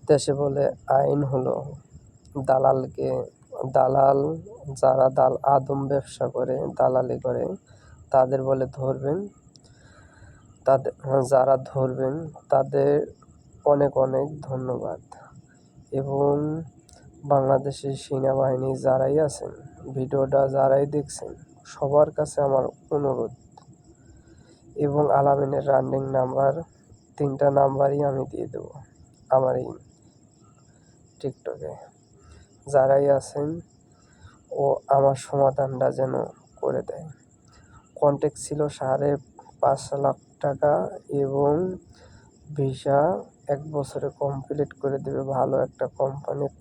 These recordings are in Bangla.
দেশে বলে আইন হলো দালাল যারা আদম ব্যবসা করে, দালালি করে, তাদের বলে ধরবেন। যারা ধরবেন তাদের অনেক অনেক ধন্যবাদ। এবং বাংলাদেশের সেনাবাহিনী যারাই আছেন, ভিডিওটা যারাই দেখছেন, সবার কাছে আমার অনুরোধ, এবং আলামিনের রানিং নাম্বার 3টা নাম্বারই আমি দিয়ে দেবো আমার এই টিকটকে। যারাই আছেন ও আমার সমাধানটা যেন করে দেয়। কন্ট্যাক্ট ছিল 5.5 লাখ টাকা এবং ভিসা 1 বছরে কমপ্লিট করে দেবে। ভালো একটা কোম্পানির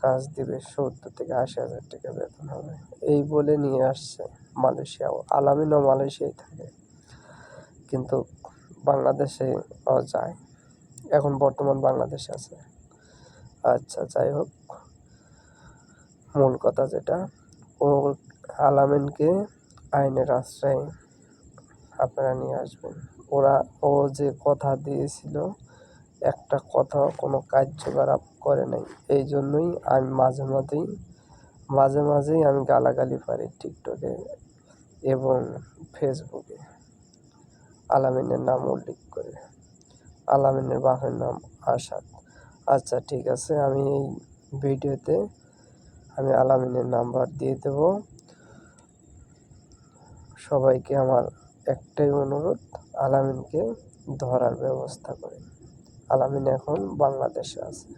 কাজ দিবে, 70 থেকে 80 হাজার টাকা বেতন হবে। এই বলে নিয়ে আসছে মালয়েশিয়া। আলামিনও মালয়েশিয়ায় থাকে, কিন্তু বাংলাদেশে যায়, এখন বর্তমান বাংলাদেশে আছে। আচ্ছা, যাই হোক, মূল কথা যেটা, ও আলামিনকে আইনের আশ্রয়ে আপনারা নিয়ে আসবেন। ও যে কথা দিয়েছিল, একটা কথা কোনো কার্যকর করে নাই। এই জন্যই আমি মাঝে মাঝেই আমি গালাগালি পারি টিকটকে এবং ফেসবুকে আলামিনের নাম উল্লেখ করে। আলামিনের বাপের নাম আসাদ। আচ্ছা, ঠিক আছে, আমি এই ভিডিওতে আমি আলামিনের নাম্বার দিয়ে দেব। সবাইকে আমার একটাই অনুরোধ, আলামিনকে ধরার ব্যবস্থা করেন। আলামিন এখন বাংলাদেশে আছে।